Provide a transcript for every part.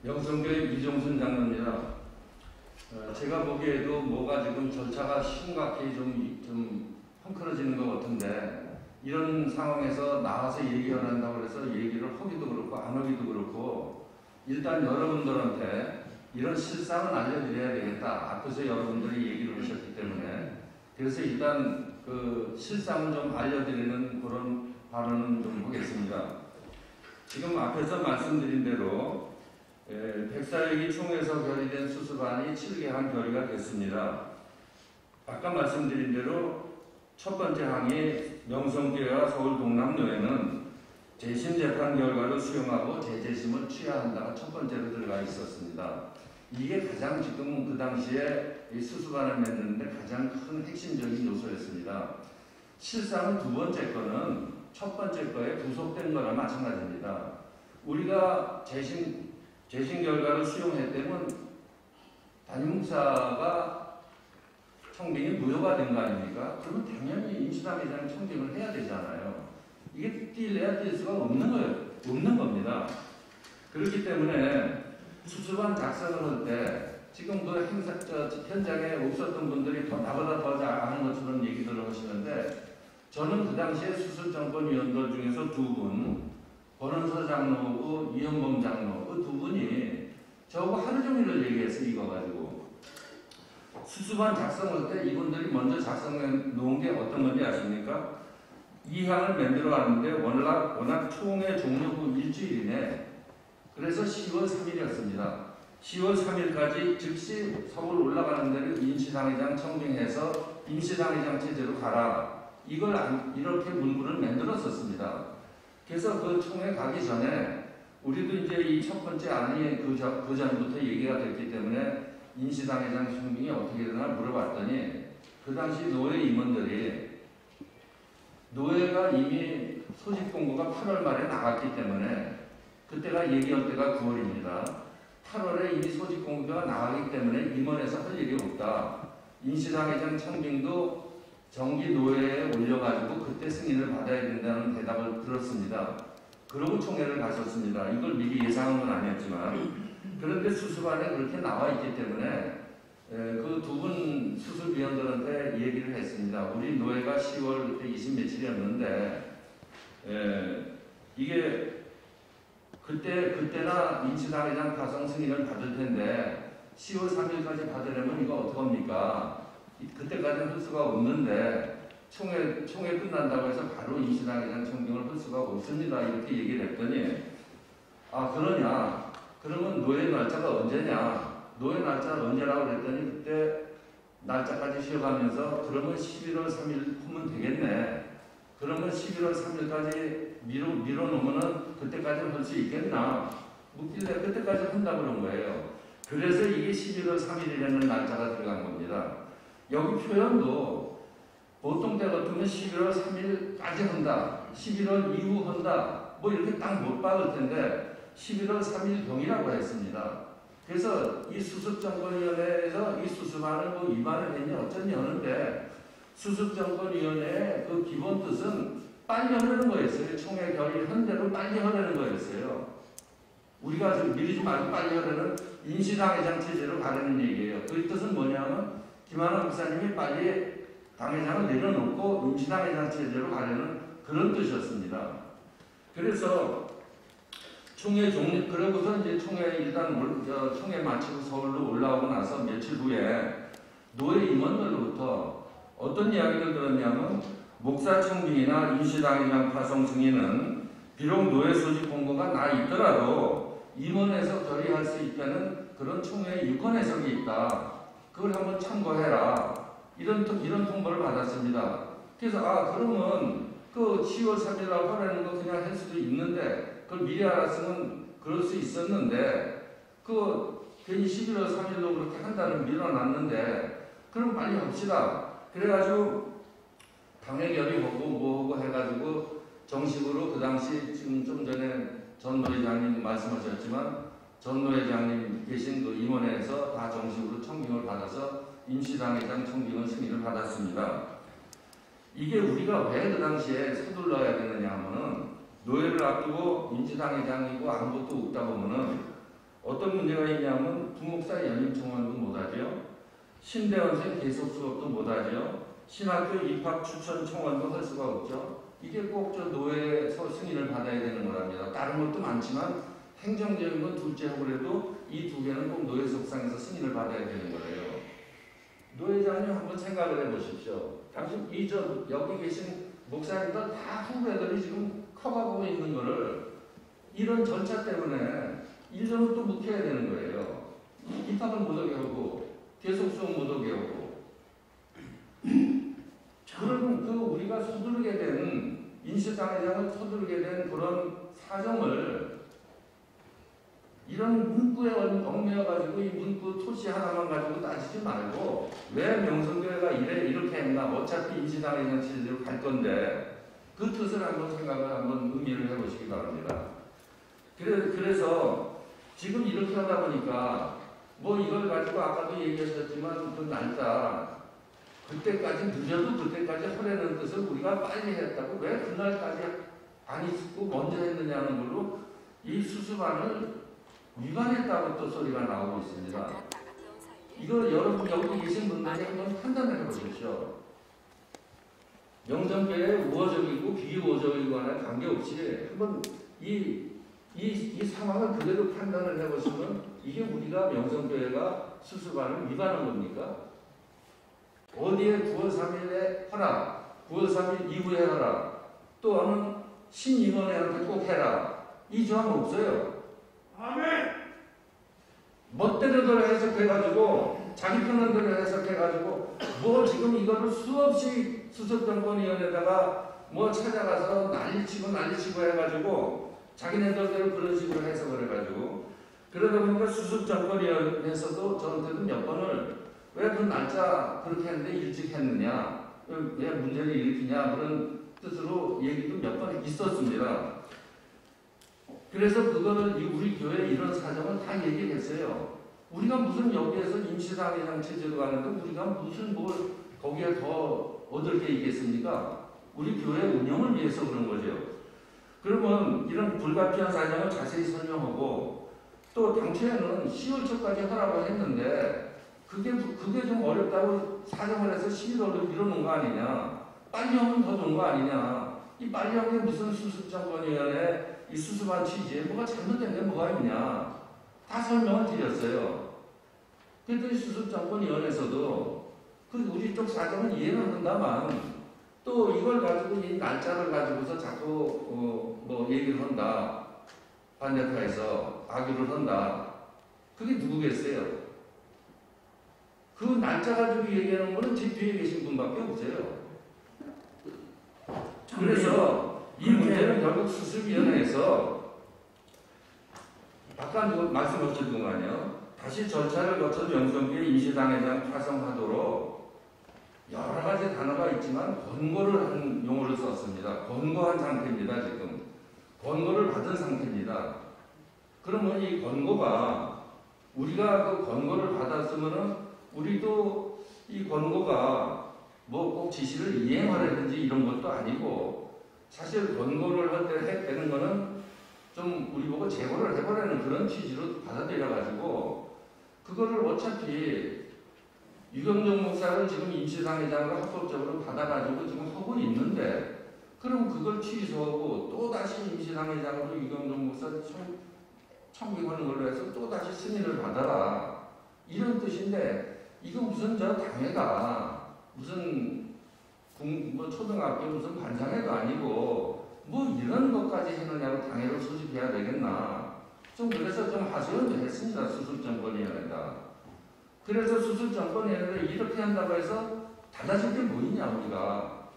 명성교회 이종순 장로입니다. 제가 보기에도 뭐가 지금 절차가 심각히 좀 헝클어지는 것 같은데, 이런 상황에서 나와서 얘기를 한다고 해서 얘기를 하기도 그렇고 안 하기도 그렇고, 일단 여러분들한테 이런 실상은 알려드려야 되겠다. 앞에서 여러분들이 얘기를 하셨기 때문에. 그래서 일단 그 실상을 좀 알려드리는 그런 발언을 좀 하겠습니다. 지금 앞에서 말씀드린 대로 백사회기 총회에서 결의된 수습안이 7개항 결의가 됐습니다. 아까 말씀드린 대로 첫 번째 항이 명성교회와 서울 동남노회는 재심 재판 결과를 수용하고 재재심을 취해야 한다가 첫 번째로 들어가 있었습니다. 이게 가장 지금 그 당시에 이 수습안을 맺는데 가장 큰 핵심적인 요소였습니다. 실상은 두 번째 거는 첫 번째 거에 부속된 거나 마찬가지입니다. 우리가 재심 결과를 수용했다면 담임 목사가 청빙이 무효가 된 거 아닙니까? 그러면 당연히 임시당회장 청빙을 해야 되잖아요. 이게 뛸래야 뛸 수가 없는 겁니다. 그렇기 때문에 수습안 작성을 할 때 지금 그 현장에 없었던 분들이 나보다 더 잘 아는 것처럼 얘기들을 하시는데, 저는 그 당시에 수습정권위원들 중에서 두 분, 권은서 장로하고 이현범 장로, 그 두 분이 저하고 하루 종일을 얘기했어요. 이거 가지고. 수습안 작성할 때 이분들이 먼저 작성해 놓은 게 어떤 건지 아십니까? 이 항을 만들어 왔는데 워낙 총회 종료 후 일주일이네. 그래서 10월 3일이었습니다. 10월 3일까지 즉시 서울 올라가는 대로 임시당회장 청빙해서 임시당회장 체제로 가라. 이렇게 문구를 만들었었습니다. 그래서 그 총회 가기 전에 우리도 이제 이 첫 번째 안이 그 전부터 얘기가 됐기 때문에 임시당회장 청빙이 어떻게 되나 물어봤더니, 그 당시 노회 임원들이 노회가 이미 소집 공고가 8월 말에 나갔기 때문에, 그때가 얘기할 때가 9월입니다. 8월에 이미 소집 공고가 나가기 때문에 임원에서 할 일이 없다. 임시당회장 청빙도 정기 노회에 올려가지고 그때 승인을 받아야 된다는 대답을 들었습니다. 그러고 총회를 가셨습니다. 이걸 미리 예상한 건 아니었지만, 그런데 수습안에 그렇게 나와 있기 때문에 그 두 분 수습위원들한테 얘기를 했습니다. 우리 노회가 10월 그때 20 며칠이었는데 이게 그때나 임시당회장 파송 승인을 받을 텐데 10월 3일까지 받으려면 이거 어떡합니까? 그때까지는 할 수가 없는데 총회 끝난다고 해서 바로 임시당회장 청빙을 할 수가 없습니다. 이렇게 얘기를 했더니, 아 그러냐? 그러면 노회 날짜가 언제냐? 노회 날짜가 언제라고 그랬더니 그때 날짜까지 쉬어가면서 그러면 11월 3일 하면 되겠네. 그러면 11월 3일까지 미뤄놓으면은 그때까지는 할 수 있겠나? 묻길래 그때까지 한다고 그런 거예요. 그래서 이게 11월 3일이라는 날짜가 들어간 겁니다. 여기 표현도 보통 때 같으면 11월 3일까지 한다, 11월 이후 한다, 뭐 이렇게 딱 못 박을 텐데 11월 3일 경이라고 했습니다. 그래서 이 수습정권위원회에서 이 수습안을 뭐 위반을 했냐 어쩌냐 하는데, 수습정권위원회의 그 기본 뜻은 빨리 하려는 거였어요. 총회 결의한 대로 빨리 하려는 거였어요. 우리가 좀 미리지 말고 빨리 하려는 임시당회장 체제로 가려는 얘기예요. 그 뜻은 뭐냐면 김한원 목사님이 빨리 당회장을 내려놓고 임시당회장 체제로 가려는 그런 뜻이었습니다. 그래서 그러고서 이제 총회 마치고 서울로 올라오고 나서 며칠 후에 노회 임원들로부터 어떤 이야기를 들었냐면, 목사 청빙이나 임시당회장 파송 승인은 비록 노회 소집 공고가 나 있더라도 임원에서 결의할 수 있다는 그런 총회의 유권 해석이 있다. 그걸 한번 참고해라. 이런 통보를 받았습니다. 그래서 그러면 그 10월 3일이라고 하라는 거 그냥 할 수도 있는데, 그걸 미리 알았으면 그럴 수 있었는데, 괜히 11월 3일로 그렇게 한 달을 밀어놨는데, 그럼 빨리 합시다. 그래가지고 당회 결의하고 뭐하고 해가지고 정식으로 그 당시 지금 좀 전에 전 노회장님 말씀하셨지만, 전 노회장님 계신 그 임원회에서 다 정식으로 청빙을 받아서 임시당회장 청빙을 승인을 받았습니다. 이게 우리가 왜 그 당시에 서둘러야 되느냐 하면은, 노회를 앞두고 임시당회장이고 아무것도 없다 보면은 어떤 문제가 있냐면 부목사 연임 청원도 못하죠. 신대원생 계속 수업도 못하죠. 신학교 입학 추천 청원도 할 수가 없죠. 이게 꼭 저 노예에서 승인을 받아야 되는 거랍니다. 다른 것도 많지만 행정적인 건 둘째 하고 그래도 이 두 개는 꼭 노예 속상에서 승인을 받아야 되는 거예요. 노회장님 한번 생각을 해보십시오. 당신 여기 계신 목사님들 다 후배들이 지금 커가고 있는 거를 이런 절차 때문에 1년을 또 묵혀야 되는 거예요. 입학을 못하게 하고 계속 수업 못하게 하고 그런 우리가 서두르게 된 인시장애장을 서두르게 된 그런 사정을 이런 문구에 얽매여가지고 이 문구 토시 하나만 가지고 따지지 말고 왜 명성교회가 이렇게 했나 어차피 인시장애장 체제로 갈 건데 그 뜻을 한번 한번 의미를 해보시기 바랍니다. 그래서 지금 이렇게 하다 보니까 뭐 이걸 가지고 아까도 얘기하셨지만 그 날짜 그때까지 늦어도 그때까지 하려는 뜻을 우리가 빨리 했다고 왜 그날까지 안 있고 먼저 했느냐는 걸로 이 수습안을 위반했다고 또 소리가 나오고 있습니다. 이거 여러분 여기 계신 분들이 한번 판단을 해보십시오. 명성교회의 우호적이고 비우호적이거나 관계없이 한번 이 상황을 그대로 판단을 해보시면 이게 우리가 명성교회가 수습안을 위반한 겁니까? 어디에 9월 3일에 하라, 9월 3일 이후에 하라, 또는 신임원회한테 꼭 해라. 이 조항은 없어요. 아멘. 멋대로들 해석해가지고 자기 편한 대로 해석해가지고 뭐 지금 이거를 수없이 수습정권위원회에다가 뭐 찾아가서 난리치고 해가지고 자기네들대로 그런 식으로 해석을 해가지고 그러다 보니까 수습정권위원회에서도 저한테도 몇 번을 왜 그 날짜 그렇게 했는데 일찍 했느냐, 왜 문제를 일으키냐 그런 뜻으로 얘기도 몇 번 있었습니다. 그래서 그거를 우리 교회 이런 사정을 다 얘기했어요. 우리가 무슨 여기에서 임시상회장 체제로 가는데 우리가 무슨 뭘 거기에 더 얻을 게 있겠습니까? 우리 교회 운영을 위해서 그런 거죠. 그러면 이런 불가피한 사정을 자세히 설명하고 또 당초에는 10월 초까지 하라고 했는데 그게 좀 어렵다고 사정을 해서 11월로 미뤄놓은 거 아니냐. 빨리 하면 더 좋은 거 아니냐. 이 빨리 하는 게 무슨 수습정권위원회 이 수습안 취지에 뭐가 잘못된 게 뭐가 있냐. 다 설명을 드렸어요. 그랬더니 수습정권위원회에서도 우리 쪽 사정은 이해는 한다만 또 이걸 가지고 이 날짜를 가지고서 자꾸 뭐 얘기를 한다. 반대파에서 악유를 한다. 그게 누구겠어요? 그 날짜 가지고 얘기하는 거는 제 뒤에 계신 분밖에 없어요. 그래서 이 문제는 결국 수습위원회에서 아까 말씀하셨더만요. 다시 절차를 거쳐 명성교회 임시당회장 파송하도록 여러 가지 단어가 있지만 권고를 한 용어를 썼습니다. 권고한 상태입니다. 지금 권고를 받은 상태입니다. 그러면 이 권고가 우리가 그 권고를 받았으면은 우리도 이 권고가 뭐 꼭 지시를 이행하려든지 이런 것도 아니고 사실 권고를 할 때 되는 거는 좀 우리 보고 제고를 해보려는 그런 취지로 받아들여가지고 그거를 어차피 유경종 목사를 지금 임시상회장으로 합법적으로 받아가지고 지금 하고 있는데 그럼 그걸 취소하고 또다시 임시상회장으로 유경종 목사를 청구하는 걸로 해서 또다시 승인을 받아라. 이런 뜻인데 이거 무슨 당회가 무슨 뭐 초등학교 무슨 반장회도 아니고 뭐 이런 것까지 해놓냐고 당회를 소집해야 되겠나. 좀 그래서 좀 하소연도 했습니다. 수습정권위원회가. 그래서 수습정권위원회가 이렇게 한다고 해서 달라질 게 뭐 있냐 우리가.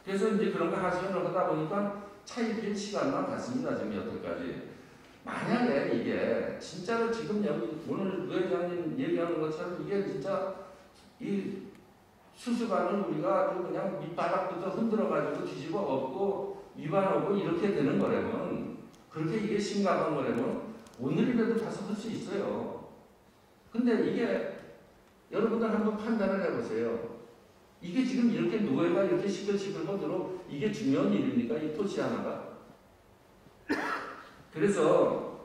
그래서 이제 그런 거 하소연을 하다 보니까 차일피일 시간만 갔습니다. 지금 여태까지. 만약에 이게 진짜로 지금 여기 오늘 노 회장님 얘기하는 것처럼 이게 진짜 이 수습안을 우리가 아주 그냥 밑바닥부터 흔들어가지고 뒤집어 엎고 위반하고 이렇게 되는 거라면 그렇게 이게 심각한 거라면 오늘이라도 가서 할 수 있어요. 근데 이게 여러분들 한번 판단을 해보세요. 이게 지금 이렇게 노예가 이렇게 시끌시끌 하도록 이게 중요한 일입니까? 이 토시 하나가. 그래서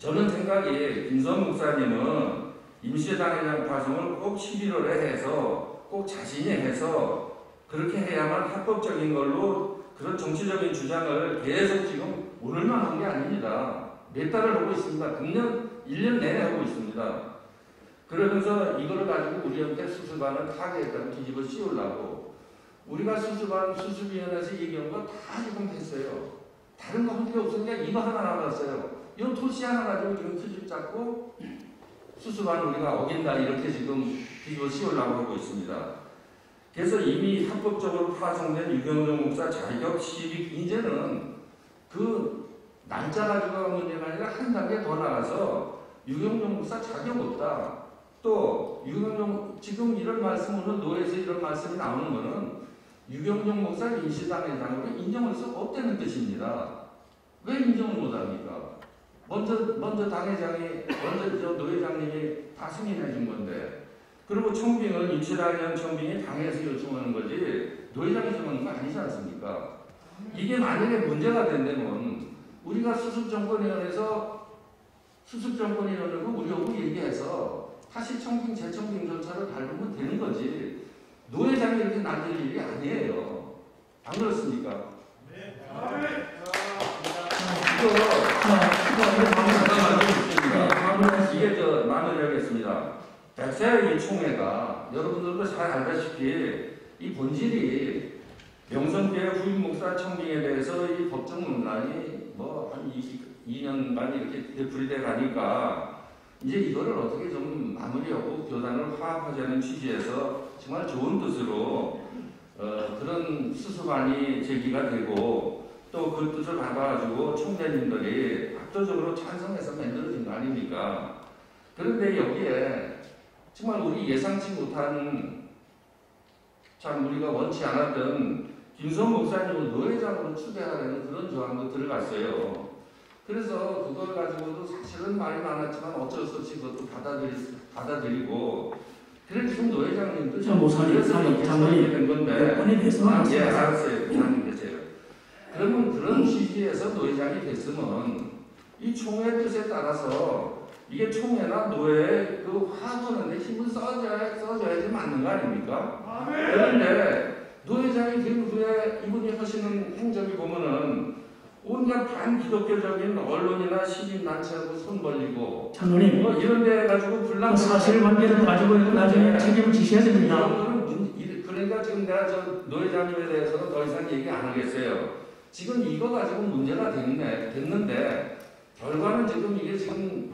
저는 생각이 김수환 목사님은 임시당회장 파송을 꼭 11월에 해서 꼭 자신이 해서 그렇게 해야만 합법적인 걸로 그런 정치적인 주장을 계속 지금 오늘만 한 게 아닙니다. 몇 달을 하고 있습니다. 금년 1년 내내 하고 있습니다. 그러면서 이거를 가지고 우리한테 수습안을 타겟을 뒤집어 씌우려고 우리가 수습안 수습위원회에서 얘기한 거 다 지금 했어요. 다른 거 할 게 없으니까 이거 하나 남았어요. 이런 토시 하나 가지고 지금 트집 잡고 수습안 우리가 어긴다 이렇게 지금 뒤집어 씌우려고 하고 있습니다. 그래서 이미 합법적으로 파송된 유경종 목사 자격 시비 이제는 그 날짜 가지고가 문제가 아니라 한 단계 더 나가서 유경종 목사 자격 없다. 또 유경종 지금 이런 말씀 오늘 노예에서 이런 말씀이 나오는 거는 유경종 목사 임시당회장으로 인정할 수 없다는 뜻입니다. 왜 인정을 못합니까? 먼저 당회장이 먼저 저 노회장님이 다 승인해 준 건데 그리고 청빙은 임시당회장 청빙이 당에서 요청하는 거지 노회장이 정하는 거 아니지 않습니까? 이게 만약에 문제가 된다면 우리가 수습정권위원회에서 수습정권위원회고 우리하고 얘기해서 다시 청빙 재청빙 절차를 밟으면 되는 거지 노회장이 이렇게 만들 일이 아니에요. 안 그렇습니까? 네. 이게 저 마무리하겠습니다. 백사의 이 총회가 여러분들도 잘 알다시피 이 본질이 명성교회 후임 목사 청빙에 대해서 이 법적 논란이 뭐 한 2년 반 이렇게 되풀이돼 가니까 이제 이거를 어떻게 좀 마무리하고 교단을 화합하자는 취지에서 정말 좋은 뜻으로 그런 수습안이 제기가 되고 또 그 뜻을 받아가지고 총재님들이 압도적으로 찬성해서 만들어진 거 아닙니까? 그런데 여기에 정말 우리 예상치 못한 참 우리가 원치 않았던 김수환 목사님을 노회장으로 추대하려는 그런 조항도 들어갔어요. 그래서 그걸 가지고도 사실은 말이 많았지만 어쩔 수 없이 그것도 받아들이고 그래서 지금 노회장님도 장관이 된 건데 예 알았어요. 장님 계세요. 그러면 그런 취지에서 노회장이 됐으면 이 총회 뜻에 따라서 이게 총회나 노회의 그 화합하는데 힘을 써줘야지 맞는 거 아닙니까? 그런데 노회장이 된 후에 이분이 하시는 행적이 보면은 온갖 반기독교적인 언론이나 시민단체하고 손 벌리고 장로님 뭐 이런 데 가지고 불량 사실관계를 가지고 나중에 책임을 지셔야 됩니다. 그러니까 지금 내가 저 노회장님에 대해서는 더 이상 얘기 안 하겠어요. 지금 이거 가지고 문제가 됐는데 결과는 지금 이게 지금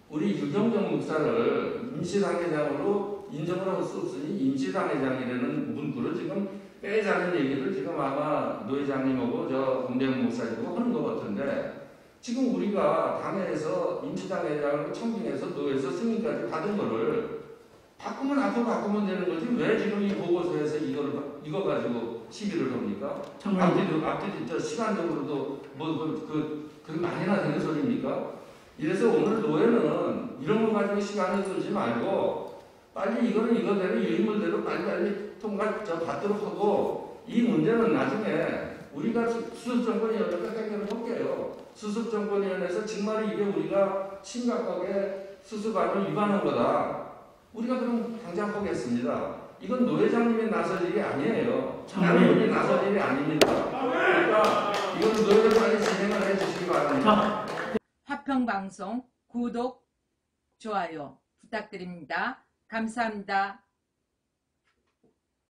우리 유경종 목사를 임시당회장으로 인정을 할 수 없으니 임시당회장이라는 문구를 지금 빼자는 얘기를 지금 아마 노회장님하고 저 홍대영 목사님하고 하는 것 같은데 지금 우리가 당회에서 임시당회장을 청빙해서 노회에서 승인까지 받은 거를 바꾸면 앞으로 바꾸면 되는 거지 왜 지금 이 보고서에서 이거 가지고 시비를 합니까? 앞뒤 저 시간적으로도 그게 많이나 되는 소리입니까? 이래서 오늘 노회는 이런 거 가지고 시간을 쓰지 말고 빨리 이거는 이거대로 유인물대로 빨리 받도록 하고 이 문제는 나중에 우리가 수습정권위원회가 해결을 할게요. 수습정권위원회에서 정말 이게 우리가 심각하게 수습안을 위반한 거다. 우리가 그럼 당장 하겠습니다. 이건 노회장님이 나설 일이 아니에요. 다른 분이 나설 일이 아닙니다. 그러니까 이건 노회장 빨리 진행을 해주시기 바랍니다. 화평방송 구독, 좋아요 부탁드립니다. 감사합니다.